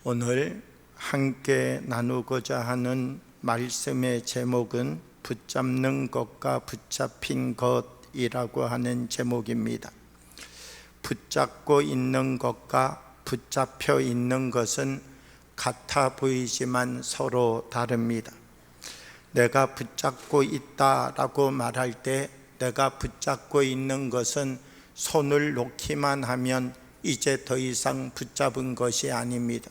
오늘 함께 나누고자 하는 말씀의 제목은 붙잡는 것과 붙잡힌 것이라고 하는 제목입니다. 붙잡고 있는 것과 붙잡혀 있는 것은 같아 보이지만 서로 다릅니다. 내가 붙잡고 있다라고 말할 때 내가 붙잡고 있는 것은 손을 놓기만 하면 이제 더 이상 붙잡은 것이 아닙니다.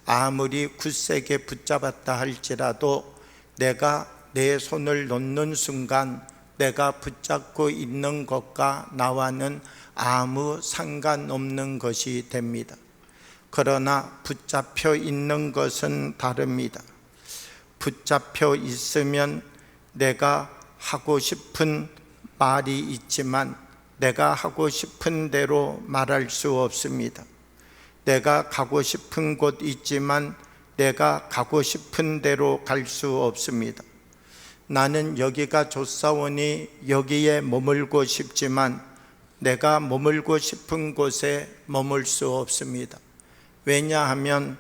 아무리 굳세게 붙잡았다 할지라도 내가 내 손을 놓는 순간 내가 붙잡고 있는 것과 나와는 아무 상관없는 것이 됩니다. 그러나 붙잡혀 있는 것은 다릅니다. 붙잡혀 있으면 내가 하고 싶은 말이 있지만 내가 하고 싶은 대로 말할 수 없습니다. 내가 가고 싶은 곳 있지만 내가 가고 싶은 대로 갈 수 없습니다. 나는 여기가 좋사오니 여기에 머물고 싶지만 내가 머물고 싶은 곳에 머물 수 없습니다. 왜냐하면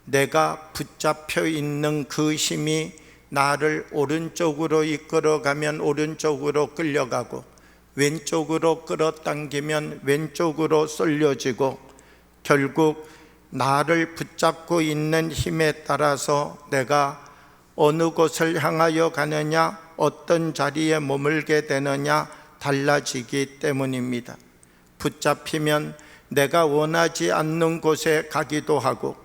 내가 붙잡혀 있는 그 힘이 나를 오른쪽으로 이끌어가면 오른쪽으로 끌려가고 왼쪽으로 끌어당기면 왼쪽으로 쏠려지고 결국 나를 붙잡고 있는 힘에 따라서 내가 어느 곳을 향하여 가느냐, 어떤 자리에 머물게 되느냐 달라지기 때문입니다. 붙잡히면 내가 원하지 않는 곳에 가기도 하고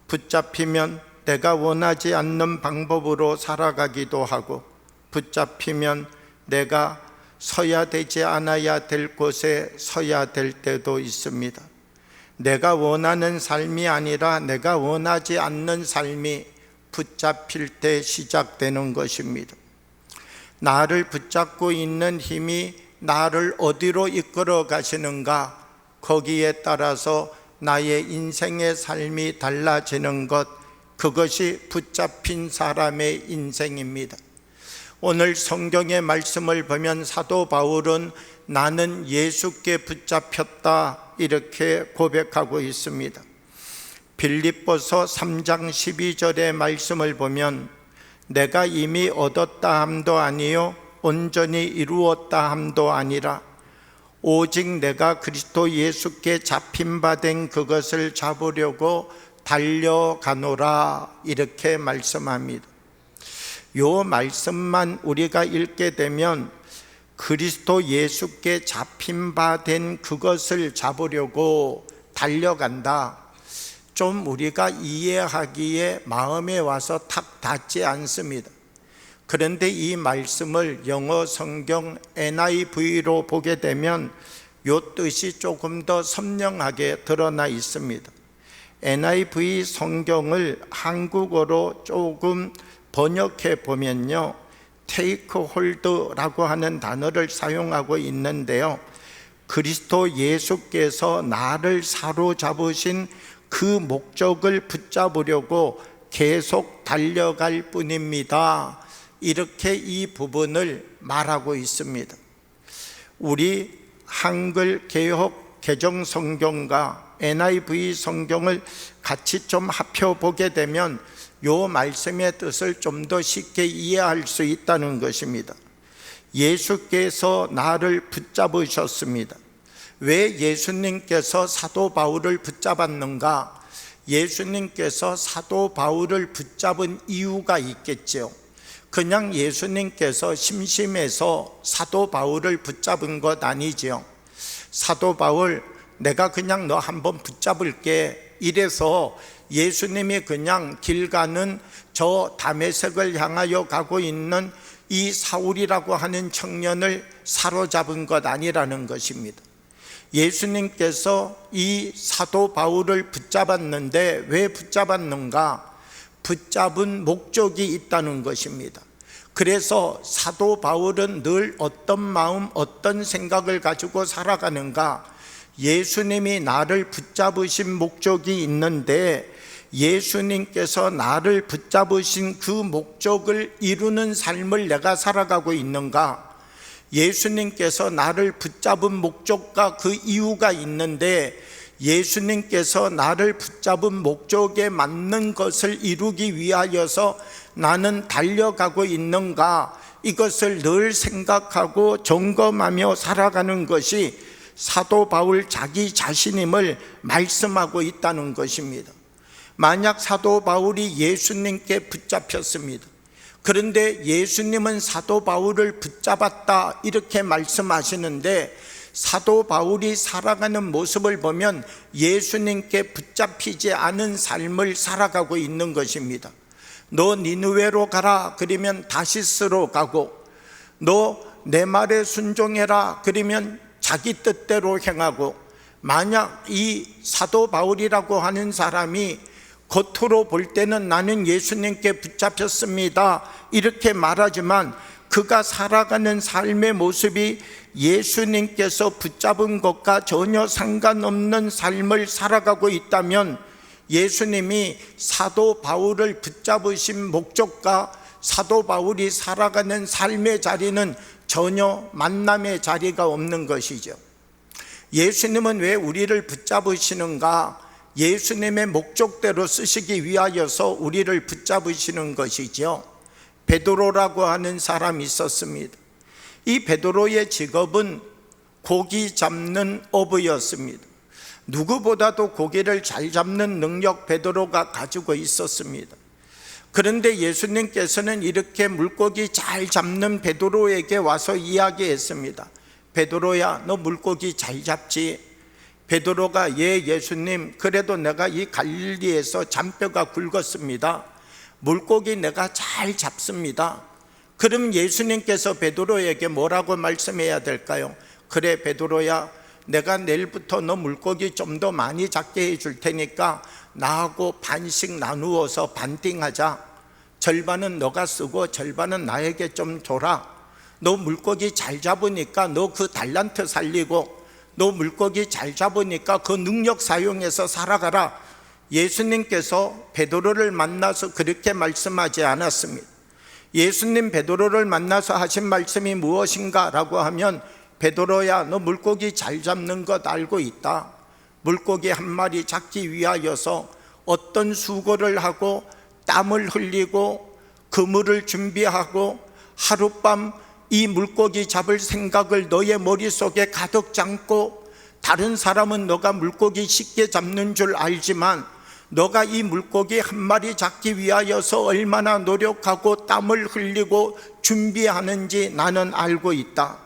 붙잡히면 내가 원하지 않는 방법으로 살아가기도 하고 붙잡히면 내가 서야 되지 않아야 될 곳에 서야 될 때도 있습니다. 내가 원하는 삶이 아니라 내가 원하지 않는 삶이 붙잡힐 때 시작되는 것입니다. 나를 붙잡고 있는 힘이 나를 어디로 이끌어 가시는가, 거기에 따라서 나의 인생의 삶이 달라지는 것, 그것이 붙잡힌 사람의 인생입니다. 오늘 성경의 말씀을 보면 사도 바울은 나는 예수께 붙잡혔다 이렇게 고백하고 있습니다. 빌립보서 3장 12절의 말씀을 보면 내가 이미 얻었다 함도 아니요 온전히 이루었다 함도 아니라 오직 내가 그리스도 예수께 잡힌 바 된 그것을 잡으려고 달려가노라 이렇게 말씀합니다. 요 말씀만 우리가 읽게 되면 그리스도 예수께 잡힌 바 된 그것을 잡으려고 달려간다, 좀 우리가 이해하기에 마음에 와서 탁 닿지 않습니다. 그런데 이 말씀을 영어 성경 NIV로 보게 되면 요 뜻이 조금 더 선명하게 드러나 있습니다. NIV 성경을 한국어로 조금 번역해 보면요, take hold라고 하는 단어를 사용하고 있는데요, 그리스도 예수께서 나를 사로잡으신 그 목적을 붙잡으려고 계속 달려갈 뿐입니다, 이렇게 이 부분을 말하고 있습니다. 우리 한글 개혁 개정 성경과 NIV 성경을 같이 좀 합혀보게 되면 요 말씀의 뜻을 좀 더 쉽게 이해할 수 있다는 것입니다. 예수께서 나를 붙잡으셨습니다. 왜 예수님께서 사도 바울을 붙잡았는가? 예수님께서 사도 바울을 붙잡은 이유가 있겠죠. 그냥 예수님께서 심심해서 사도 바울을 붙잡은 것 아니죠. 사도 바울, 내가 그냥 너 한번 붙잡을게 이래서 예수님이 그냥 길 가는 저 다메섹을 향하여 가고 있는 이 사울이라고 하는 청년을 사로잡은 것 아니라는 것입니다. 예수님께서 이 사도 바울을 붙잡았는데 왜 붙잡았는가? 붙잡은 목적이 있다는 것입니다. 그래서 사도 바울은 늘 어떤 마음, 어떤 생각을 가지고 살아가는가? 예수님이 나를 붙잡으신 목적이 있는데 예수님께서 나를 붙잡으신 그 목적을 이루는 삶을 내가 살아가고 있는가? 예수님께서 나를 붙잡은 목적과 그 이유가 있는데 예수님께서 나를 붙잡은 목적에 맞는 것을 이루기 위하여서 나는 달려가고 있는가, 이것을 늘 생각하고 점검하며 살아가는 것이 사도 바울 자기 자신임을 말씀하고 있다는 것입니다. 만약 사도 바울이 예수님께 붙잡혔습니다. 그런데 예수님은 사도 바울을 붙잡았다 이렇게 말씀하시는데, 사도 바울이 살아가는 모습을 보면 예수님께 붙잡히지 않은 삶을 살아가고 있는 것입니다. 너 니느웨로 가라 그러면 다시스로 가고, 너 내 말에 순종해라 그러면 자기 뜻대로 행하고, 만약 이 사도 바울이라고 하는 사람이 겉으로 볼 때는 나는 예수님께 붙잡혔습니다 이렇게 말하지만, 그가 살아가는 삶의 모습이 예수님께서 붙잡은 것과 전혀 상관없는 삶을 살아가고 있다면, 예수님이 사도 바울을 붙잡으신 목적과 사도 바울이 살아가는 삶의 자리는 전혀 만남의 자리가 없는 것이죠. 예수님은 왜 우리를 붙잡으시는가? 예수님의 목적대로 쓰시기 위하여서 우리를 붙잡으시는 것이죠. 베드로라고 하는 사람이 있었습니다. 이 베드로의 직업은 고기 잡는 어부였습니다. 누구보다도 고기를 잘 잡는 능력 베드로가 가지고 있었습니다. 그런데 예수님께서는 이렇게 물고기 잘 잡는 베드로에게 와서 이야기했습니다. 베드로야, 너 물고기 잘 잡지? 베드로가 예 예수님, 그래도 내가 이 갈릴리에서 잔뼈가 굵었습니다. 물고기 내가 잘 잡습니다. 그럼 예수님께서 베드로에게 뭐라고 말씀해야 될까요? 그래 베드로야, 내가 내일부터 너 물고기 좀 더 많이 잡게 해줄 테니까 나하고 반씩 나누어서 반띵하자. 절반은 너가 쓰고 절반은 나에게 좀 줘라. 너 물고기 잘 잡으니까 너 그 달란트 살리고, 너 물고기 잘 잡으니까 그 능력 사용해서 살아가라. 예수님께서 베드로를 만나서 그렇게 말씀하지 않았습니다. 예수님 베드로를 만나서 하신 말씀이 무엇인가 라고 하면, 베드로야, 너 물고기 잘 잡는 것 알고 있다. 물고기 한 마리 잡기 위하여서 어떤 수고를 하고 땀을 흘리고 그물을 준비하고 하룻밤 이 물고기 잡을 생각을 너의 머릿속에 가득 담고, 다른 사람은 너가 물고기 쉽게 잡는 줄 알지만 너가 이 물고기 한 마리 잡기 위하여서 얼마나 노력하고 땀을 흘리고 준비하는지 나는 알고 있다.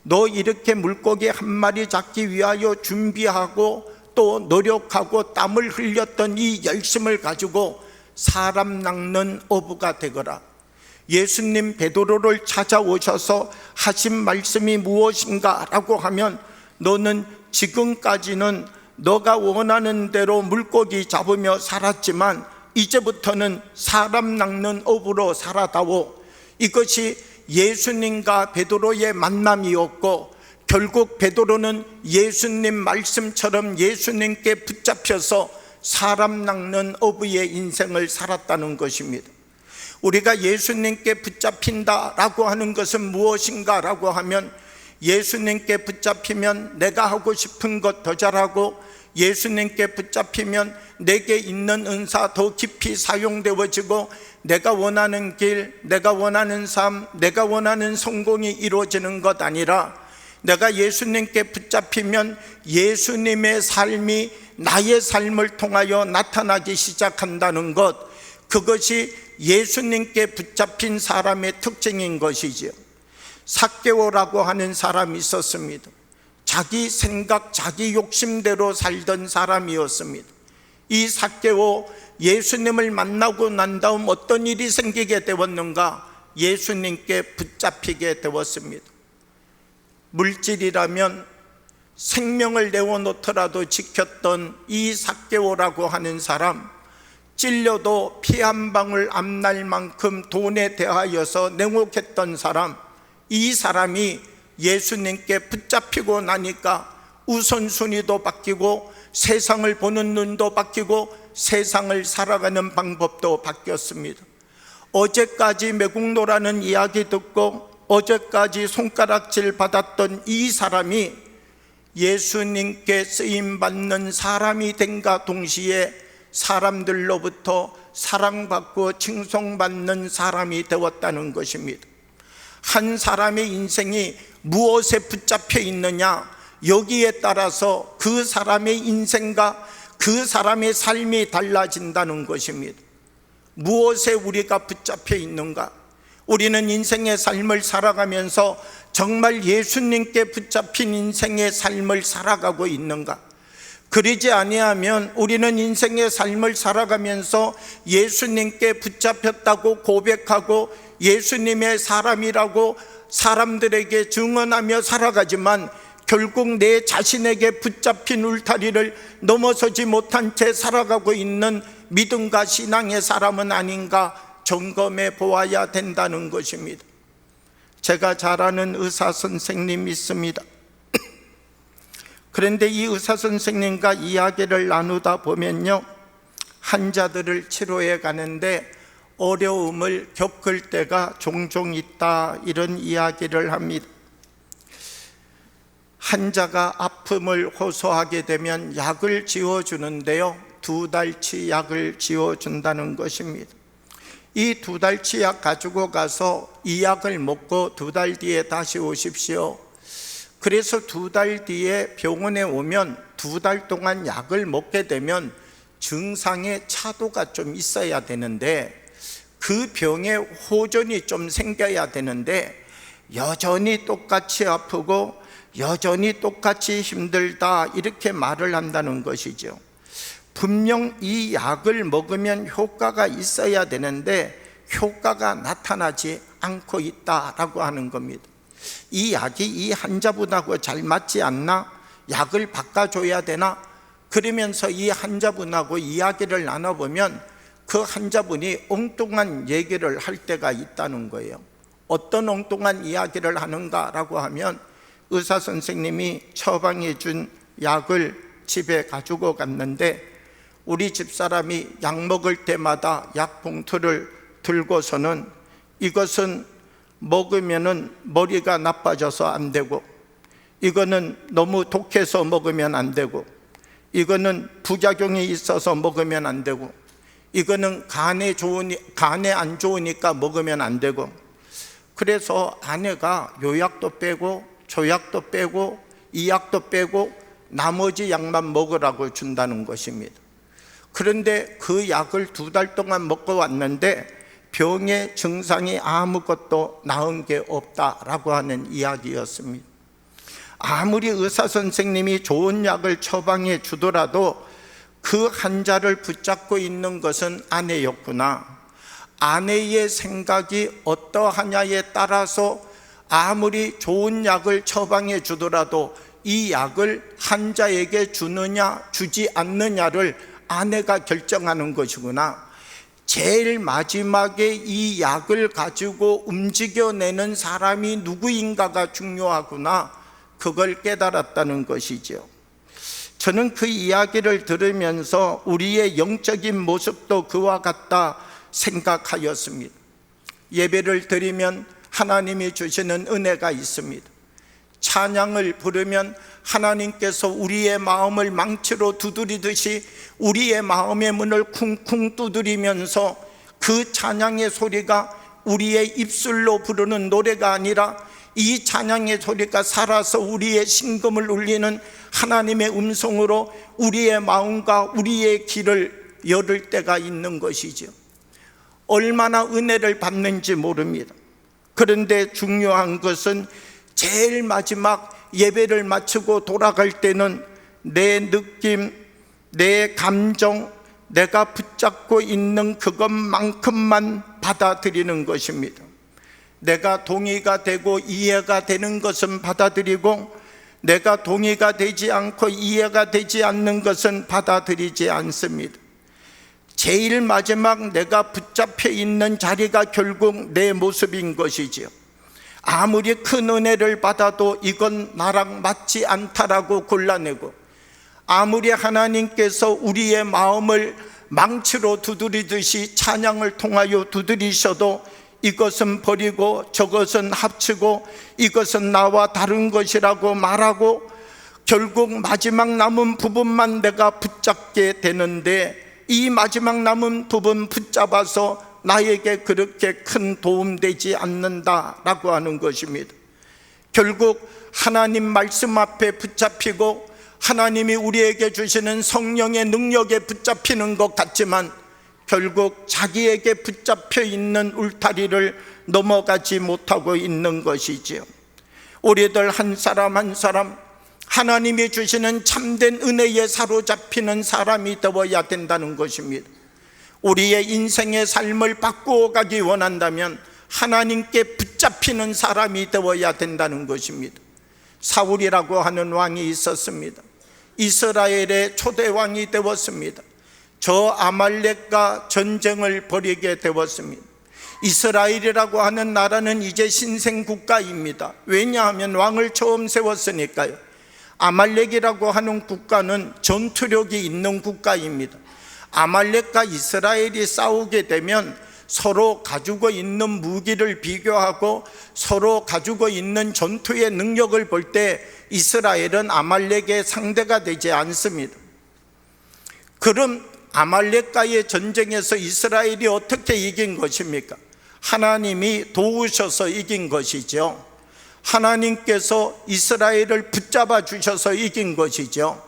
너 이렇게 물고기 한 마리 잡기 위하여 준비하고 또 노력하고 땀을 흘렸던 이 열심을 가지고 사람 낚는 어부가 되거라. 예수님 베드로를 찾아오셔서 하신 말씀이 무엇인가 라고 하면, 너는 지금까지는 너가 원하는 대로 물고기 잡으며 살았지만 이제부터는 사람 낚는 어부로 살아다오. 이것이 예수님과 베드로의 만남이었고, 결국 베드로는 예수님 말씀처럼 예수님께 붙잡혀서 사람 낚는 어부의 인생을 살았다는 것입니다. 우리가 예수님께 붙잡힌다라고 하는 것은 무엇인가 라고 하면, 예수님께 붙잡히면 내가 하고 싶은 것 더 잘하고, 예수님께 붙잡히면 내게 있는 은사 더 깊이 사용되어지고, 내가 원하는 길, 내가 원하는 삶, 내가 원하는 성공이 이루어지는 것 아니라, 내가 예수님께 붙잡히면 예수님의 삶이 나의 삶을 통하여 나타나기 시작한다는 것, 그것이 예수님께 붙잡힌 사람의 특징인 것이지요. 삭개오라고 하는 사람이 있었습니다. 자기 생각, 자기 욕심대로 살던 사람이었습니다. 이 삭개오, 예수님을 만나고 난 다음 어떤 일이 생기게 되었는가? 예수님께 붙잡히게 되었습니다. 물질이라면 생명을 내어놓더라도 지켰던 이 삭개오라고 하는 사람, 찔려도 피 한 방울 안 날 만큼 돈에 대하여서 냉혹했던 사람, 이 사람이 예수님께 붙잡히고 나니까 우선순위도 바뀌고 세상을 보는 눈도 바뀌고 세상을 살아가는 방법도 바뀌었습니다. 어제까지 매국노라는 이야기 듣고 어제까지 손가락질 받았던 이 사람이 예수님께 쓰임받는 사람이 된가 동시에 사람들로부터 사랑받고 칭송받는 사람이 되었다는 것입니다. 한 사람의 인생이 무엇에 붙잡혀 있느냐, 여기에 따라서 그 사람의 인생과 그 사람의 삶이 달라진다는 것입니다. 무엇에 우리가 붙잡혀 있는가? 우리는 인생의 삶을 살아가면서 정말 예수님께 붙잡힌 인생의 삶을 살아가고 있는가? 그러지 아니하면 우리는 인생의 삶을 살아가면서 예수님께 붙잡혔다고 고백하고 예수님의 사람이라고 사람들에게 증언하며 살아가지만 결국 내 자신에게 붙잡힌 울타리를 넘어서지 못한 채 살아가고 있는 믿음과 신앙의 사람은 아닌가 점검해 보아야 된다는 것입니다. 제가 잘 아는 의사 선생님이 있습니다. 그런데 이 의사 선생님과 이야기를 나누다 보면요, 환자들을 치료해 가는데 어려움을 겪을 때가 종종 있다, 이런 이야기를 합니다. 환자가 아픔을 호소하게 되면 약을 지어주는데요, 2달치 약을 지어준다는 것입니다. 이 2달치 약 가지고 가서 이 약을 먹고 2달 뒤에 다시 오십시오. 그래서 2달 뒤에 병원에 오면 2달 동안 약을 먹게 되면 증상의 차도가 좀 있어야 되는데, 그 병에 호전이 좀 생겨야 되는데 여전히 똑같이 아프고 여전히 똑같이 힘들다, 이렇게 말을 한다는 것이죠. 분명 이 약을 먹으면 효과가 있어야 되는데 효과가 나타나지 않고 있다라고 하는 겁니다. 이 약이 이 환자분하고 잘 맞지 않나? 약을 바꿔줘야 되나? 그러면서 이 환자분하고 이야기를 나눠보면 그 환자분이 엉뚱한 얘기를 할 때가 있다는 거예요. 어떤 엉뚱한 이야기를 하는가라고 하면, 의사 선생님이 처방해 준 약을 집에 가지고 갔는데 우리 집사람이 약 먹을 때마다 약 봉투를 들고서는 이것은 먹으면 머리가 나빠져서 안 되고, 이거는 너무 독해서 먹으면 안 되고, 이거는 부작용이 있어서 먹으면 안 되고, 이거는 간에 안 좋으니까 먹으면 안 되고, 그래서 아내가 요 약도 빼고 저 약도 빼고 이 약도 빼고 나머지 약만 먹으라고 준다는 것입니다. 그런데 그 약을 2달 동안 먹고 왔는데 병의 증상이 아무것도 나은 게 없다라고 하는 이야기였습니다. 아무리 의사 선생님이 좋은 약을 처방해 주더라도 그 환자를 붙잡고 있는 것은 아내였구나, 아내의 생각이 어떠하냐에 따라서 아무리 좋은 약을 처방해 주더라도 이 약을 환자에게 주느냐 주지 않느냐를 아내가 결정하는 것이구나. 제일 마지막에 이 약을 가지고 움직여내는 사람이 누구인가가 중요하구나, 그걸 깨달았다는 것이죠. 저는 그 이야기를 들으면서 우리의 영적인 모습도 그와 같다 생각하였습니다. 예배를 드리면 하나님이 주시는 은혜가 있습니다. 찬양을 부르면 하나님께서 우리의 마음을 망치로 두드리듯이 우리의 마음의 문을 쿵쿵 두드리면서 그 찬양의 소리가 우리의 입술로 부르는 노래가 아니라 이 찬양의 소리가 살아서 우리의 심금을 울리는 하나님의 음성으로 우리의 마음과 우리의 길을 열을 때가 있는 것이죠. 얼마나 은혜를 받는지 모릅니다. 그런데 중요한 것은 제일 마지막 예배를 마치고 돌아갈 때는 내 느낌, 내 감정, 내가 붙잡고 있는 그것만큼만 받아들이는 것입니다. 내가 동의가 되고 이해가 되는 것은 받아들이고, 내가 동의가 되지 않고 이해가 되지 않는 것은 받아들이지 않습니다. 제일 마지막 내가 붙잡혀 있는 자리가 결국 내 모습인 것이지요. 아무리 큰 은혜를 받아도 이건 나랑 맞지 않다라고 골라내고, 아무리 하나님께서 우리의 마음을 망치로 두드리듯이 찬양을 통하여 두드리셔도 이것은 버리고 저것은 합치고 이것은 나와 다른 것이라고 말하고, 결국 마지막 남은 부분만 내가 붙잡게 되는데, 이 마지막 남은 부분 붙잡아서 나에게 그렇게 큰 도움되지 않는다라고 하는 것입니다. 결국 하나님 말씀 앞에 붙잡히고 하나님이 우리에게 주시는 성령의 능력에 붙잡히는 것 같지만 결국 자기에게 붙잡혀 있는 울타리를 넘어가지 못하고 있는 것이지요. 우리들 한 사람 한 사람 하나님이 주시는 참된 은혜에 사로잡히는 사람이 되어야 된다는 것입니다. 우리의 인생의 삶을 바꾸어 가기 원한다면 하나님께 붙잡히는 사람이 되어야 된다는 것입니다. 사울이라고 하는 왕이 있었습니다. 이스라엘의 초대 왕이 되었습니다. 저 아말렉과 전쟁을 벌이게 되었습니다. 이스라엘이라고 하는 나라는 이제 신생 국가입니다. 왜냐하면 왕을 처음 세웠으니까요. 아말렉이라고 하는 국가는 전투력이 있는 국가입니다. 아말렉과 이스라엘이 싸우게 되면 서로 가지고 있는 무기를 비교하고 서로 가지고 있는 전투의 능력을 볼 때 이스라엘은 아말렉의 상대가 되지 않습니다. 그럼 아말렉과의 전쟁에서 이스라엘이 어떻게 이긴 것입니까? 하나님이 도우셔서 이긴 것이죠. 하나님께서 이스라엘을 붙잡아 주셔서 이긴 것이죠.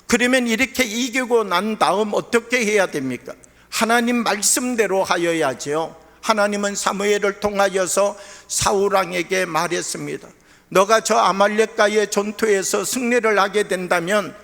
그러면 이렇게 이기고 난 다음 어떻게 해야 됩니까? 하나님 말씀대로 하여야죠. 하나님은 사무엘을 통하여서 사울 왕에게 말했습니다. 너가 저 아말렉과의 전투에서 승리를 하게 된다면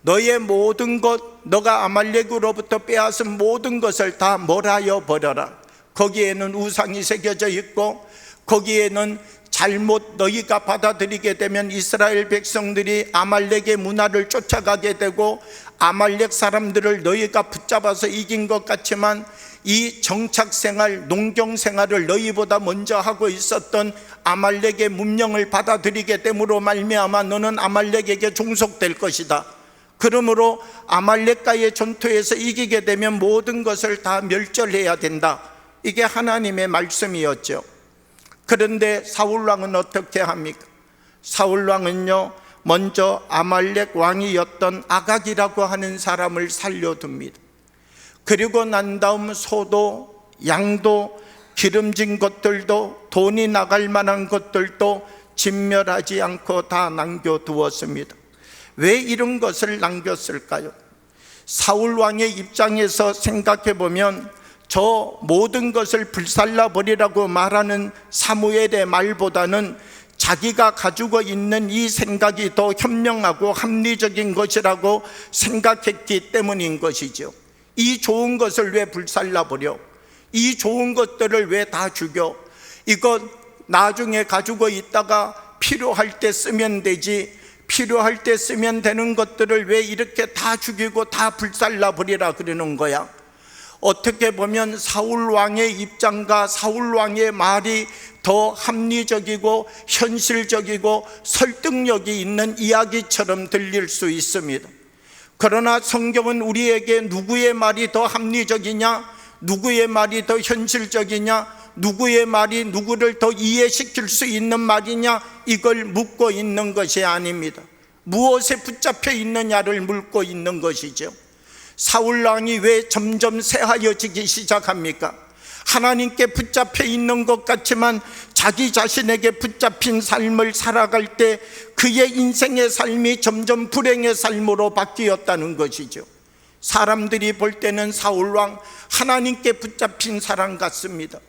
너의 모든 것, 너가 아말렉으로부터 빼앗은 모든 것을 다 몰아여 버려라. 거기에는 우상이 새겨져 있고 거기에는 잘못 너희가 받아들이게 되면 이스라엘 백성들이 아말렉의 문화를 쫓아가게 되고 아말렉 사람들을 너희가 붙잡아서 이긴 것 같지만 이 정착생활, 농경생활을 너희보다 먼저 하고 있었던 아말렉의 문명을 받아들이게 됨으로 말미암아 너는 아말렉에게 종속될 것이다. 그러므로 아말렉과의 전투에서 이기게 되면 모든 것을 다 멸절해야 된다. 이게 하나님의 말씀이었죠. 그런데 사울왕은 어떻게 합니까? 사울왕은요, 먼저 아말렉 왕이었던 아각이라고 하는 사람을 살려둡니다. 그리고 난 다음 소도 양도 기름진 것들도 돈이 나갈 만한 것들도 진멸하지 않고 다 남겨두었습니다. 왜 이런 것을 남겼을까요? 사울왕의 입장에서 생각해 보면 저 모든 것을 불살라버리라고 말하는 사무엘의 말보다는 자기가 가지고 있는 이 생각이 더 현명하고 합리적인 것이라고 생각했기 때문인 것이죠. 이 좋은 것을 왜 불살라버려? 이 좋은 것들을 왜 다 죽여? 이것 나중에 가지고 있다가 필요할 때 쓰면 되지, 필요할 때 쓰면 되는 것들을 왜 이렇게 다 죽이고 다 불살라버리라 그러는 거야? 어떻게 보면 사울왕의 입장과 사울왕의 말이 더 합리적이고 현실적이고 설득력이 있는 이야기처럼 들릴 수 있습니다. 그러나 성경은 우리에게 누구의 말이 더 합리적이냐, 누구의 말이 더 현실적이냐, 누구의 말이 누구를 더 이해시킬 수 있는 말이냐, 이걸 묻고 있는 것이 아닙니다. 무엇에 붙잡혀 있느냐를 묻고 있는 것이죠. 사울왕이 왜 점점 쇠하여지기 시작합니까? 하나님께 붙잡혀 있는 것 같지만 자기 자신에게 붙잡힌 삶을 살아갈 때 그의 인생의 삶이 점점 불행의 삶으로 바뀌었다는 것이죠. 사람들이 볼 때는 사울왕 하나님께 붙잡힌 사람 같습니다.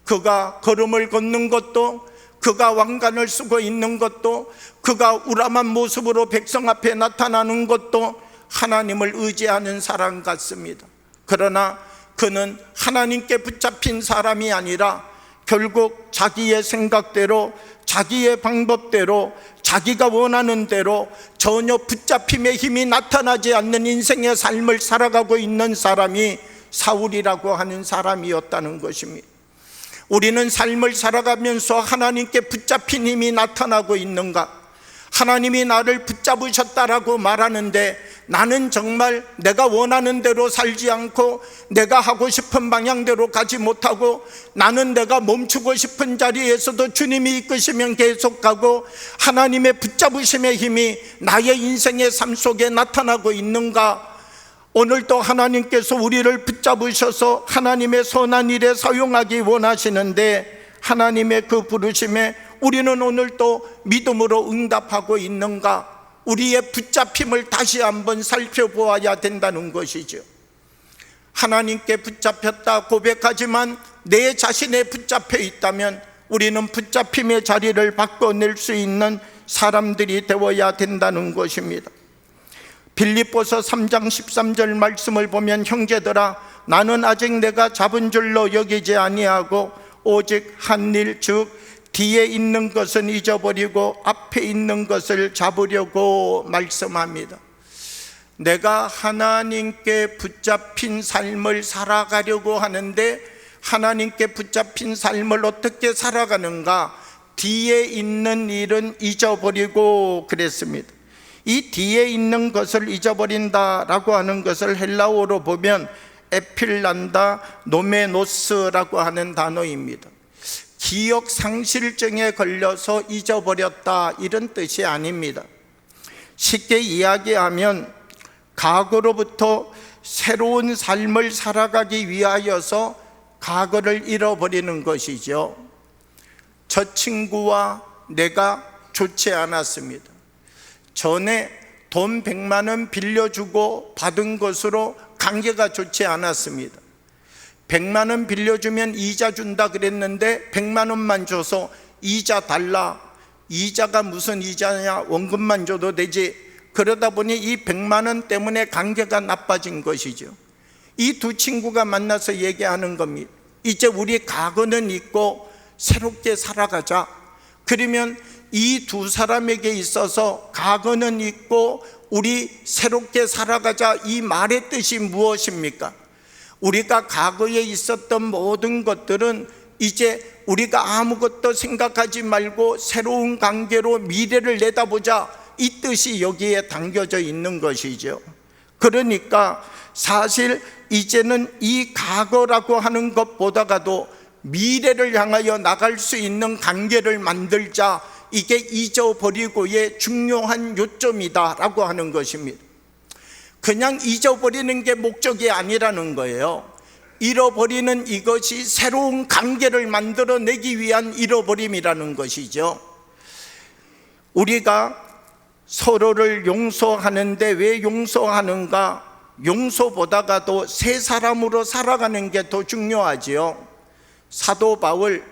그가 걸음을 걷는 것도, 그가 왕관을 쓰고 있는 것도, 그가 우람한 모습으로 백성 앞에 나타나는 것도 하나님을 의지하는 사람 같습니다. 그러나 그는 하나님께 붙잡힌 사람이 아니라 결국 자기의 생각대로, 자기의 방법대로, 자기가 원하는 대로 전혀 붙잡힘의 힘이 나타나지 않는 인생의 삶을 살아가고 있는 사람이 사울이라고 하는 사람이었다는 것입니다. 우리는 삶을 살아가면서 하나님께 붙잡힌 힘이 나타나고 있는가? 하나님이 나를 붙잡으셨다라고 말하는데 나는 정말 내가 원하는 대로 살지 않고 내가 하고 싶은 방향대로 가지 못하고 나는 내가 멈추고 싶은 자리에서도 주님이 이끄시면 계속 가고 하나님의 붙잡으심의 힘이 나의 인생의 삶 속에 나타나고 있는가? 오늘도 하나님께서 우리를 붙잡으셔서 하나님의 선한 일에 사용하기 원하시는데 하나님의 그 부르심에 우리는 오늘도 믿음으로 응답하고 있는가? 우리의 붙잡힘을 다시 한번 살펴보아야 된다는 것이죠. 하나님께 붙잡혔다 고백하지만 내 자신에 붙잡혀 있다면 우리는 붙잡힘의 자리를 바꿔낼 수 있는 사람들이 되어야 된다는 것입니다. 빌립보서 3장 13절 말씀을 보면 형제들아 나는 아직 내가 잡은 줄로 여기지 아니하고 오직 한 일 즉 뒤에 있는 것은 잊어버리고 앞에 있는 것을 잡으려고 말씀합니다. 내가 하나님께 붙잡힌 삶을 살아가려고 하는데 하나님께 붙잡힌 삶을 어떻게 살아가는가? 뒤에 있는 일은 잊어버리고 그랬습니다. 이 뒤에 있는 것을 잊어버린다라고 하는 것을 헬라어로 보면 에필란다 노메노스라고 하는 단어입니다. 기억 상실증에 걸려서 잊어버렸다 이런 뜻이 아닙니다. 쉽게 이야기하면 과거로부터 새로운 삶을 살아가기 위하여서 과거를 잃어버리는 것이죠. 저 친구와 내가 좋지 않았습니다. 전에 돈 100만 원 빌려주고 받은 것으로 관계가 좋지 않았습니다. 100만 원 빌려주면 이자 준다 그랬는데 100만 원만 줘서 이자 달라. 이자가 무슨 이자냐? 원금만 줘도 되지. 그러다 보니 이 100만 원 때문에 관계가 나빠진 것이죠. 이 두 친구가 만나서 얘기하는 겁니다. 이제 우리 과거는 잊고 새롭게 살아가자. 그러면 이 두 사람에게 있어서 과거는 잊고 우리 새롭게 살아가자 이 말의 뜻이 무엇입니까? 우리가 과거에 있었던 모든 것들은 이제 우리가 아무것도 생각하지 말고 새로운 관계로 미래를 내다보자 이 뜻이 여기에 담겨져 있는 것이죠. 그러니까 사실 이제는 이 과거라고 하는 것보다가도 미래를 향하여 나갈 수 있는 관계를 만들자, 이게 잊어버리고의 중요한 요점이다라고 하는 것입니다. 그냥 잊어버리는 게 목적이 아니라는 거예요. 잃어버리는 이것이 새로운 관계를 만들어내기 위한 잃어버림이라는 것이죠. 우리가 서로를 용서하는데 왜 용서하는가? 용서보다가도 새 사람으로 살아가는 게 더 중요하지요. 사도 바울,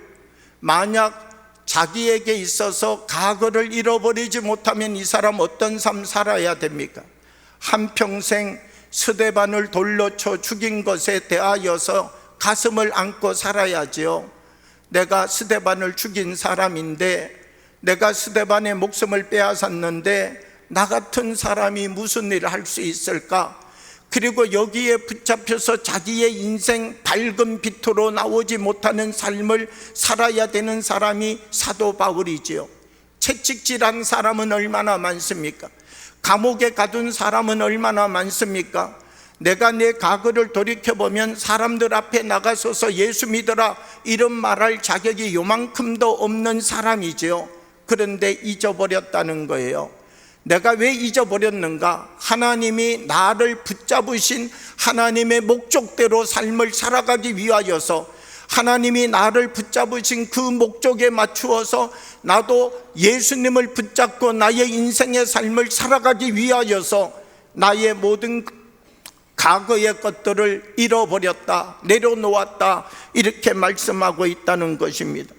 만약 자기에게 있어서 과거를 잃어버리지 못하면 이 사람 어떤 삶 살아야 됩니까? 한평생 스데반을 돌로 쳐 죽인 것에 대하여서 가슴을 안고 살아야지요. 내가 스데반을 죽인 사람인데, 내가 스데반의 목숨을 빼앗았는데 나 같은 사람이 무슨 일을 할 수 있을까? 그리고 여기에 붙잡혀서 자기의 인생 밝은 빛으로 나오지 못하는 삶을 살아야 되는 사람이 사도 바울이지요. 채찍질한 사람은 얼마나 많습니까? 감옥에 가둔 사람은 얼마나 많습니까? 내가 내 과거를 돌이켜보면 사람들 앞에 나가서서 예수 믿어라 이런 말할 자격이 요만큼도 없는 사람이지요. 그런데 잊어버렸다는 거예요. 내가 왜 잊어버렸는가? 하나님이 나를 붙잡으신 하나님의 목적대로 삶을 살아가기 위하여서, 하나님이 나를 붙잡으신 그 목적에 맞추어서 나도 예수님을 붙잡고 나의 인생의 삶을 살아가기 위하여서 나의 모든 과거의 것들을 잃어버렸다, 내려놓았다, 이렇게 말씀하고 있다는 것입니다.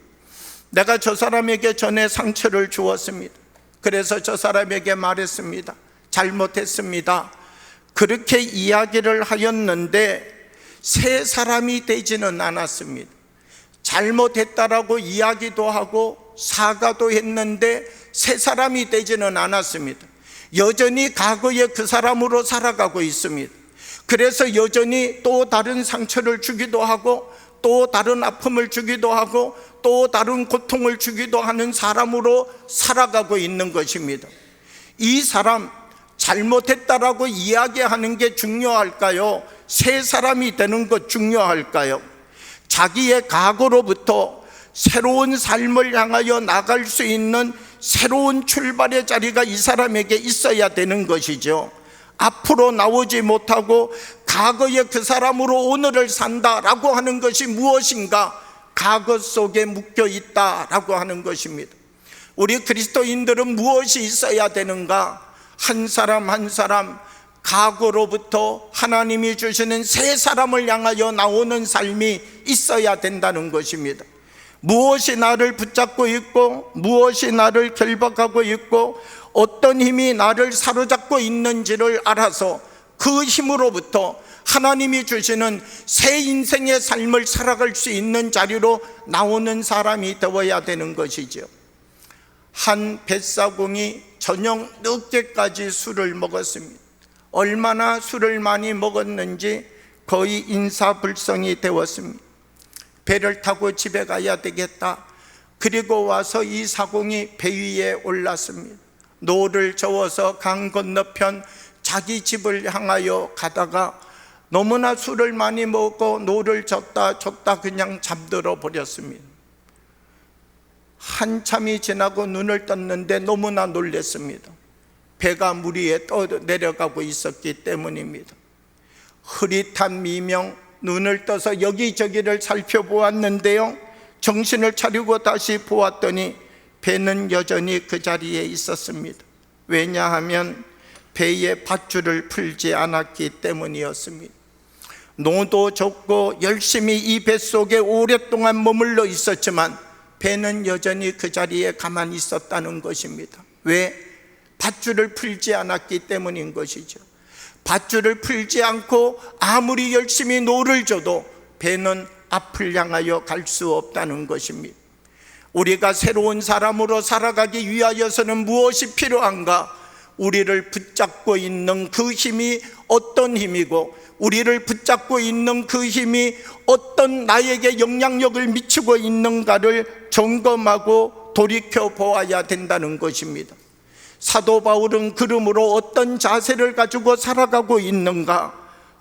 내가 저 사람에게 전에 상처를 주었습니다. 그래서 저 사람에게 말했습니다. 잘못했습니다. 그렇게 이야기를 하였는데 새 사람이 되지는 않았습니다. 잘못했다라고 이야기도 하고 사과도 했는데 새 사람이 되지는 않았습니다. 여전히 과거의 그 사람으로 살아가고 있습니다. 그래서 여전히 또 다른 상처를 주기도 하고 또 다른 아픔을 주기도 하고 또 다른 고통을 주기도 하는 사람으로 살아가고 있는 것입니다. 이 사람 잘못했다라고 이야기하는 게 중요할까요? 새 사람이 되는 것 중요할까요? 자기의 과거로부터 새로운 삶을 향하여 나갈 수 있는 새로운 출발의 자리가 이 사람에게 있어야 되는 것이죠. 앞으로 나오지 못하고 과거의 그 사람으로 오늘을 산다라고 하는 것이 무엇인가? 과거 속에 묶여 있다라고 하는 것입니다. 우리 그리스도인들은 무엇이 있어야 되는가? 한 사람 한 사람 과거로부터 하나님이 주시는 새 사람을 향하여 나오는 삶이 있어야 된다는 것입니다. 무엇이 나를 붙잡고 있고 무엇이 나를 결박하고 있고 어떤 힘이 나를 사로잡고 있는지를 알아서 그 힘으로부터 하나님이 주시는 새 인생의 삶을 살아갈 수 있는 자리로 나오는 사람이 되어야 되는 것이죠. 한 뱃사공이 저녁 늦게까지 술을 먹었습니다. 얼마나 술을 많이 먹었는지 거의 인사불성이 되었습니다. 배를 타고 집에 가야 되겠다. 그리고 와서 이 사공이 배 위에 올랐습니다. 노를 저어서 강 건너편 자기 집을 향하여 가다가 너무나 술을 많이 먹고 노를 젓다 그냥 잠들어 버렸습니다. 한참이 지나고 눈을 떴는데 너무나 놀랐습니다. 배가 물 위에 떠내려가고 있었기 때문입니다. 흐릿한 미명, 눈을 떠서 여기저기를 살펴보았는데요, 정신을 차리고 다시 보았더니 배는 여전히 그 자리에 있었습니다. 왜냐하면 배의 밧줄을 풀지 않았기 때문이었습니다. 노도 젓고 열심히 이 뱃속에 오랫동안 머물러 있었지만 배는 여전히 그 자리에 가만히 있었다는 것입니다. 왜? 밧줄을 풀지 않았기 때문인 것이죠. 밧줄을 풀지 않고 아무리 열심히 노를 져도 배는 앞을 향하여 갈 수 없다는 것입니다. 우리가 새로운 사람으로 살아가기 위하여서는 무엇이 필요한가? 우리를 붙잡고 있는 그 힘이 어떤 힘이고 우리를 붙잡고 있는 그 힘이 어떤 나에게 영향력을 미치고 있는가를 점검하고 돌이켜 보아야 된다는 것입니다. 사도 바울은 그러므로 어떤 자세를 가지고 살아가고 있는가?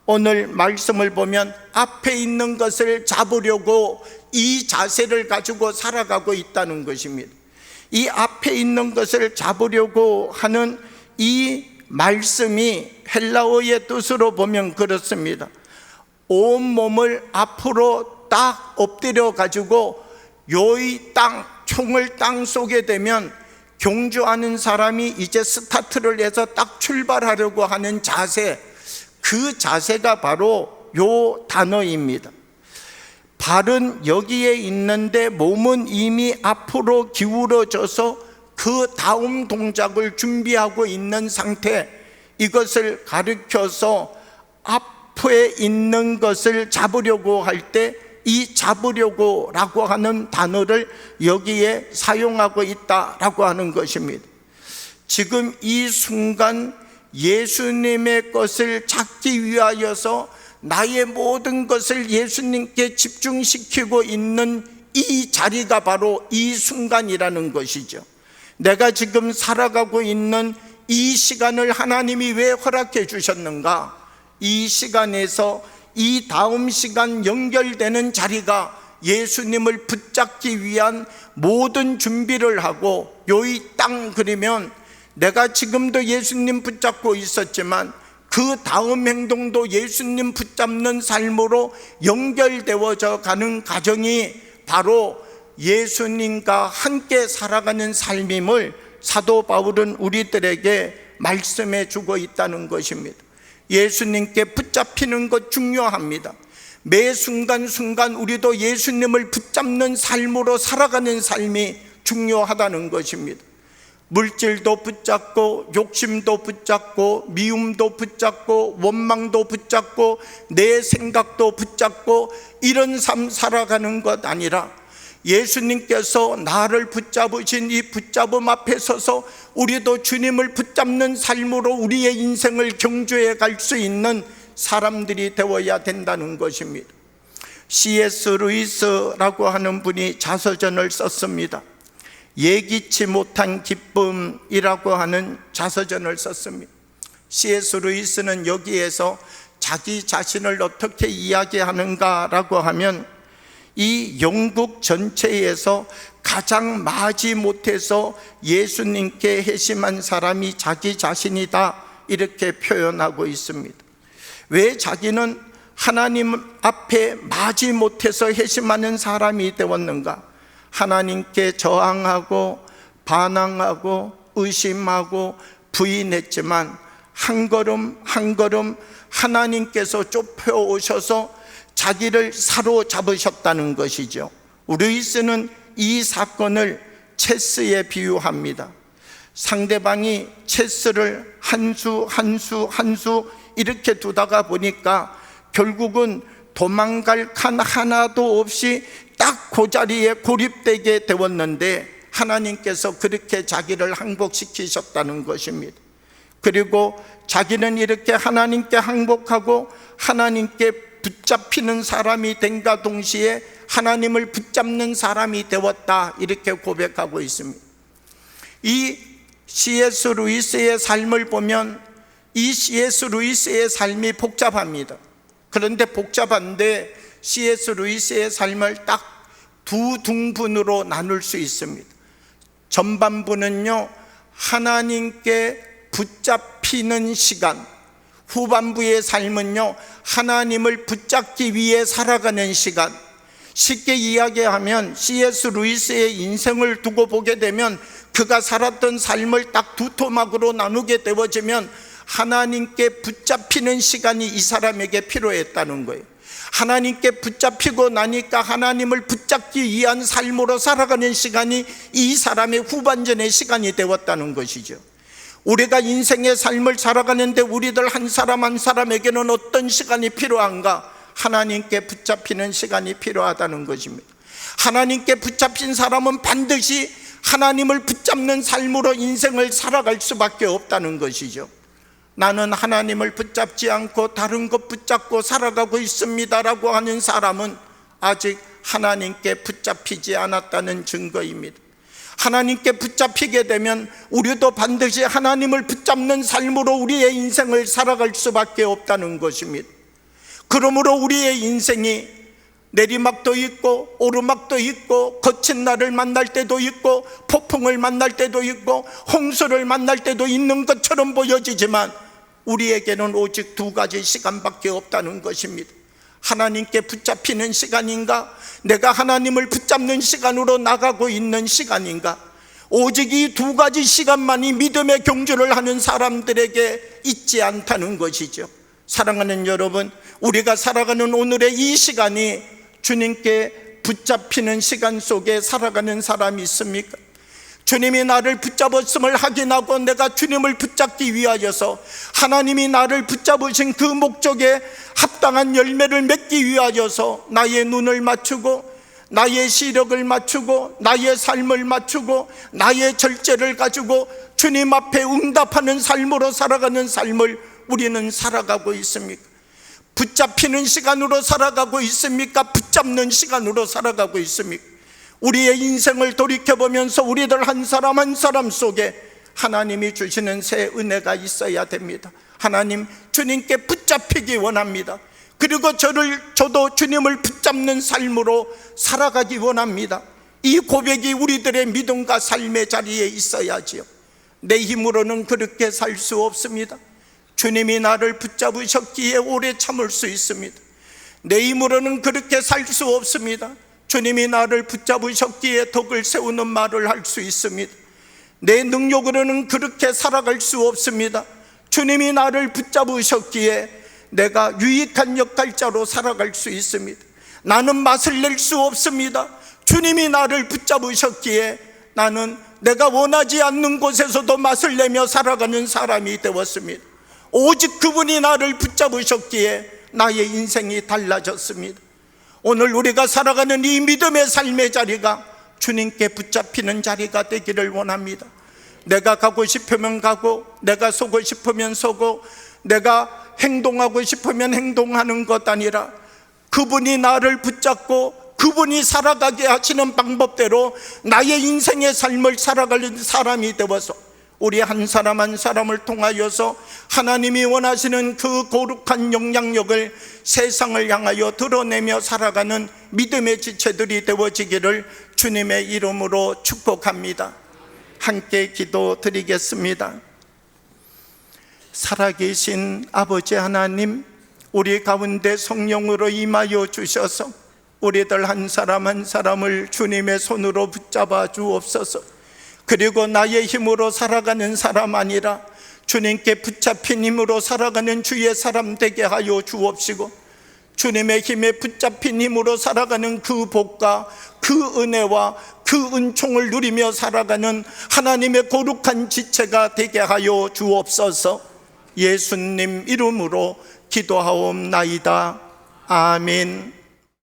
오늘 말씀을 보면 앞에 있는 것을 잡으려고 이 자세를 가지고 살아가고 있다는 것입니다. 이 앞에 있는 것을 잡으려고 하는 이 말씀이 헬라어의 뜻으로 보면 그렇습니다. 온 몸을 앞으로 딱 엎드려 가지고 요이 땅, 총을 땅 쏘게 되면 경주하는 사람이 이제 스타트를 해서 딱 출발하려고 하는 자세, 그 자세가 바로 요 단어입니다. 발은 여기에 있는데 몸은 이미 앞으로 기울어져서 그 다음 동작을 준비하고 있는 상태, 이것을 가르쳐서 앞에 있는 것을 잡으려고 할 때 이 잡으려고 라고 하는 단어를 여기에 사용하고 있다라고 하는 것입니다. 지금 이 순간 예수님의 것을 찾기 위하여서 나의 모든 것을 예수님께 집중시키고 있는 이 자리가 바로 이 순간이라는 것이죠. 내가 지금 살아가고 있는 이 시간을 하나님이 왜 허락해 주셨는가? 이 시간에서 이 다음 시간 연결되는 자리가 예수님을 붙잡기 위한 모든 준비를 하고 요이 땅 그러면 내가 지금도 예수님 붙잡고 있었지만 그 다음 행동도 예수님 붙잡는 삶으로 연결되어져 가는 과정이 바로 예수님과 함께 살아가는 삶임을 사도 바울은 우리들에게 말씀해 주고 있다는 것입니다. 예수님께 붙잡히는 것 중요합니다. 매 순간순간 우리도 예수님을 붙잡는 삶으로 살아가는 삶이 중요하다는 것입니다. 물질도 붙잡고 욕심도 붙잡고 미움도 붙잡고 원망도 붙잡고 내 생각도 붙잡고 이런 삶 살아가는 것 아니라 예수님께서 나를 붙잡으신 이 붙잡음 앞에 서서 우리도 주님을 붙잡는 삶으로 우리의 인생을 경주해 갈 수 있는 사람들이 되어야 된다는 것입니다. C.S. 루이스라고 하는 분이 자서전을 썼습니다. 예기치 못한 기쁨이라고 하는 자서전을 썼습니다. C.S. 루이스는 여기에서 자기 자신을 어떻게 이야기하는가라고 하면 이 영국 전체에서 가장 마지못해서 예수님께 회심한 사람이 자기 자신이다, 이렇게 표현하고 있습니다. 왜 자기는 하나님 앞에 마지못해서 회심하는 사람이 되었는가? 하나님께 저항하고 반항하고 의심하고 부인했지만 한 걸음 한 걸음 하나님께서 좁혀오셔서 자기를 사로잡으셨다는 것이죠. 루이스는 이 사건을 체스에 비유합니다. 상대방이 체스를 한 수 이렇게 두다가 보니까 결국은 도망갈 칸 하나도 없이 딱 그 자리에 고립되게 되었는데 하나님께서 그렇게 자기를 항복시키셨다는 것입니다. 그리고 자기는 이렇게 하나님께 항복하고 하나님께 붙잡히는 사람이 된가 동시에 하나님을 붙잡는 사람이 되었다, 이렇게 고백하고 있습니다. 이 C.S. 루이스의 삶을 보면 이 C.S. 루이스의 삶이 복잡합니다. 그런데 복잡한데 C.S. 루이스의 삶을 딱 두 등분으로 나눌 수 있습니다. 전반부는요, 하나님께 붙잡히는 시간, 후반부의 삶은요, 하나님을 붙잡기 위해 살아가는 시간. 쉽게 이야기하면 C.S. 루이스의 인생을 두고 보게 되면 그가 살았던 삶을 딱 두 토막으로 나누게 되어지면 하나님께 붙잡히는 시간이 이 사람에게 필요했다는 거예요. 하나님께 붙잡히고 나니까 하나님을 붙잡기 위한 삶으로 살아가는 시간이 이 사람의 후반전의 시간이 되었다는 것이죠. 우리가 인생의 삶을 살아가는데 우리들 한 사람 한 사람에게는 어떤 시간이 필요한가? 하나님께 붙잡히는 시간이 필요하다는 것입니다. 하나님께 붙잡힌 사람은 반드시 하나님을 붙잡는 삶으로 인생을 살아갈 수밖에 없다는 것이죠. 나는 하나님을 붙잡지 않고 다른 것 붙잡고 살아가고 있습니다라고 하는 사람은 아직 하나님께 붙잡히지 않았다는 증거입니다. 하나님께 붙잡히게 되면 우리도 반드시 하나님을 붙잡는 삶으로 우리의 인생을 살아갈 수밖에 없다는 것입니다. 그러므로 우리의 인생이 내리막도 있고 오르막도 있고 거친 날을 만날 때도 있고 폭풍을 만날 때도 있고 홍수를 만날 때도 있는 것처럼 보여지지만 우리에게는 오직 두 가지 시간밖에 없다는 것입니다. 하나님께 붙잡히는 시간인가? 내가 하나님을 붙잡는 시간으로 나가고 있는 시간인가? 오직 이 두 가지 시간만이 믿음의 경주를 하는 사람들에게 있지 않다는 것이죠. 사랑하는 여러분, 우리가 살아가는 오늘의 이 시간이 주님께 붙잡히는 시간 속에 살아가는 사람이 있습니까? 주님이 나를 붙잡았음을 확인하고 내가 주님을 붙잡기 위하여서 하나님이 나를 붙잡으신 그 목적에 합당한 열매를 맺기 위하여서 나의 눈을 맞추고 나의 시력을 맞추고 나의 삶을 맞추고 나의 절제를 가지고 주님 앞에 응답하는 삶으로 살아가는 삶을 우리는 살아가고 있습니까? 붙잡히는 시간으로 살아가고 있습니까? 붙잡는 시간으로 살아가고 있습니까? 우리의 인생을 돌이켜보면서 우리들 한 사람 한 사람 속에 하나님이 주시는 새 은혜가 있어야 됩니다. 하나님, 주님께 붙잡히기 원합니다. 그리고 저도 주님을 붙잡는 삶으로 살아가기 원합니다. 이 고백이 우리들의 믿음과 삶의 자리에 있어야지요. 내 힘으로는 그렇게 살 수 없습니다. 주님이 나를 붙잡으셨기에 오래 참을 수 있습니다. 내 힘으로는 그렇게 살 수 없습니다. 주님이 나를 붙잡으셨기에 덕을 세우는 말을 할 수 있습니다. 내 능력으로는 그렇게 살아갈 수 없습니다. 주님이 나를 붙잡으셨기에 내가 유익한 역할자로 살아갈 수 있습니다. 나는 맛을 낼 수 없습니다. 주님이 나를 붙잡으셨기에 나는 내가 원하지 않는 곳에서도 맛을 내며 살아가는 사람이 되었습니다. 오직 그분이 나를 붙잡으셨기에 나의 인생이 달라졌습니다. 오늘 우리가 살아가는 이 믿음의 삶의 자리가 주님께 붙잡히는 자리가 되기를 원합니다. 내가 가고 싶으면 가고, 내가 서고 싶으면 서고, 내가 행동하고 싶으면 행동하는 것 아니라 그분이 나를 붙잡고 그분이 살아가게 하시는 방법대로 나의 인생의 삶을 살아가는 사람이 되어서 우리 한 사람 한 사람을 통하여서 하나님이 원하시는 그 거룩한 영향력을 세상을 향하여 드러내며 살아가는 믿음의 지체들이 되어지기를 주님의 이름으로 축복합니다. 함께 기도드리겠습니다. 살아계신 아버지 하나님, 우리 가운데 성령으로 임하여 주셔서 우리들 한 사람 한 사람을 주님의 손으로 붙잡아 주옵소서. 그리고 나의 힘으로 살아가는 사람 아니라 주님께 붙잡힌 힘으로 살아가는 주의 사람 되게 하여 주옵시고, 주님의 힘에 붙잡힌 힘으로 살아가는 그 복과 그 은혜와 그 은총을 누리며 살아가는 하나님의 거룩한 지체가 되게 하여 주옵소서. 예수님 이름으로 기도하옵나이다. 아멘.